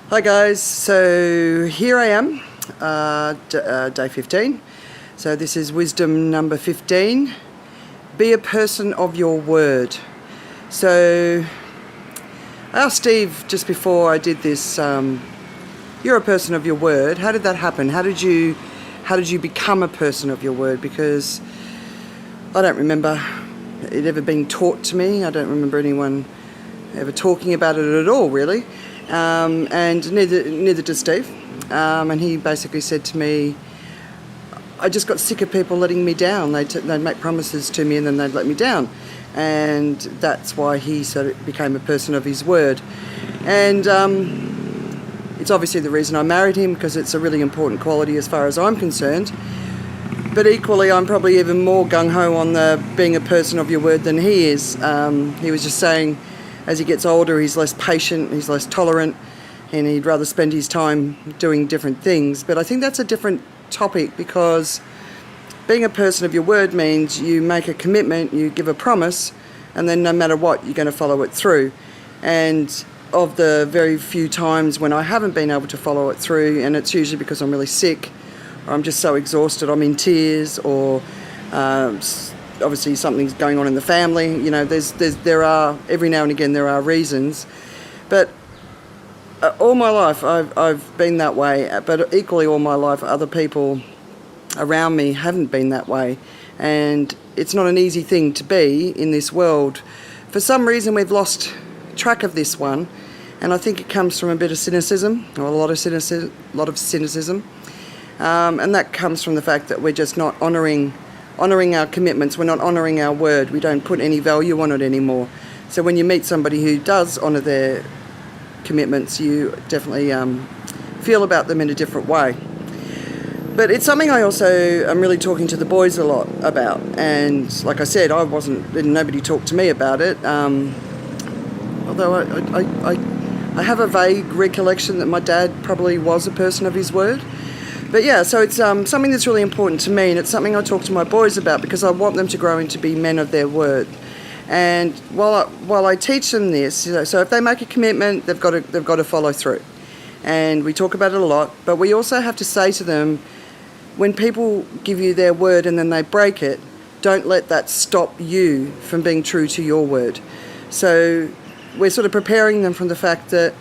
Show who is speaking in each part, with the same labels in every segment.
Speaker 1: Hi guys, so here I am, day 15. So this is wisdom number 15. Be a person of your word. So I asked Steve just before I did this, you're a person of your word. How did that happen? How did you become a person of your word? Because I don't remember it ever being taught to me. I don't remember anyone ever talking about it at all, really. And neither does Steve. And he basically said to me, I just got sick of people letting me down. They'd make promises to me and then they'd let me down. And that's why he sort of became a person of his word. And it's obviously the reason I married him, because it's a really important quality as far as I'm concerned. But equally, I'm probably even more gung-ho on the being a person of your word than he is. He was just saying, as he gets older, he's less patient, he's less tolerant, and he'd rather spend his time doing different things. But I think that's a different topic, because being a person of your word means you make a commitment, you give a promise, and then no matter what, you're going to follow it through. And of the very few times when I haven't been able to follow it through, and it's usually because I'm really sick, or I'm just so exhausted, I'm in tears, or obviously something's going on in the family. You know, there are every now and again there are reasons, but all my life I've been that way. But equally, all my life, other people around me haven't been that way, and it's not an easy thing to be in this world. For some reason, we've lost track of this one, and I think it comes from a bit of cynicism, or a lot of cynicism, and that comes from the fact that we're just not honouring our commitments. We're not honouring our word. We don't put any value on it anymore. So when you meet somebody who does honour their commitments, you definitely feel about them in a different way. But it's something I also am really talking to the boys a lot about. And like I said, nobody talked to me about it. Although I have a vague recollection that my dad probably was a person of his word. But yeah, so it's something that's really important to me, and it's something I talk to my boys about, because I want them to grow into be men of their word. And while I teach them this, so if they make a commitment, they've got to follow through. And we talk about it a lot, but we also have to say to them, when people give you their word and then they break it, don't let that stop you from being true to your word. So we're sort of preparing them from the fact that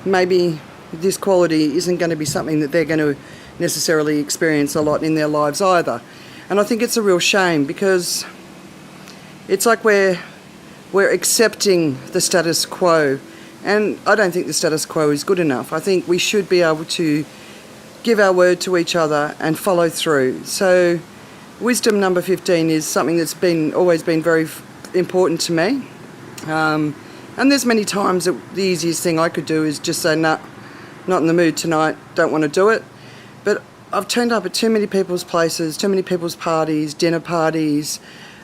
Speaker 1: maybe this quality isn't going to be something that they're going to necessarily experience a lot in their lives either. And I think it's a real shame, because it's like we're accepting the status quo, and I don't think the status quo is good enough. I think we should be able to give our word to each other and follow through. So wisdom number 15 is something that's always been very important to me, and there's many times that the easiest thing I could do is just say, nah, not in the mood tonight, don't want to do it. But I've turned up at too many people's places, too many people's parties, dinner parties,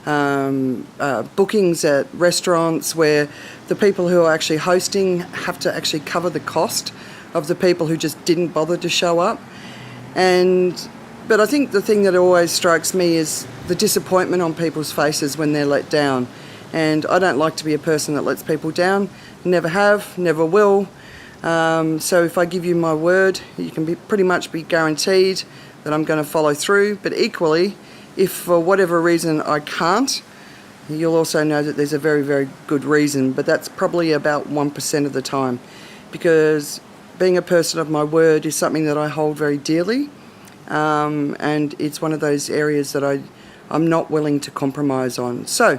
Speaker 1: bookings at restaurants, where the people who are actually hosting have to actually cover the cost of the people who just didn't bother to show up. But I think the thing that always strikes me is the disappointment on people's faces when they're let down. And I don't like to be a person that lets people down. Never have, never will. So if I give you my word, you can pretty much be guaranteed that I'm going to follow through. But equally, if for whatever reason I can't, you'll also know that there's a very, very good reason. But that's probably about 1% of the time, because being a person of my word is something that I hold very dearly, and it's one of those areas that I'm not willing to compromise on. So,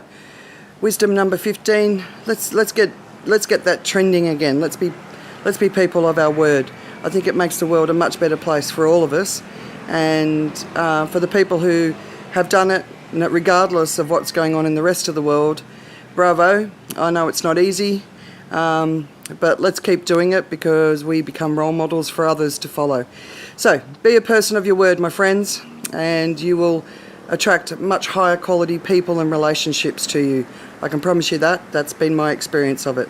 Speaker 1: wisdom number 15. Let's get that trending again. Let's be people of our word. I think it makes the world a much better place for all of us. And for the people who have done it, regardless of what's going on in the rest of the world, bravo. I know it's not easy, but let's keep doing it, because we become role models for others to follow. So be a person of your word, my friends, and you will attract much higher quality people and relationships to you. I can promise you that. That's been my experience of it.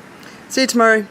Speaker 1: See you tomorrow.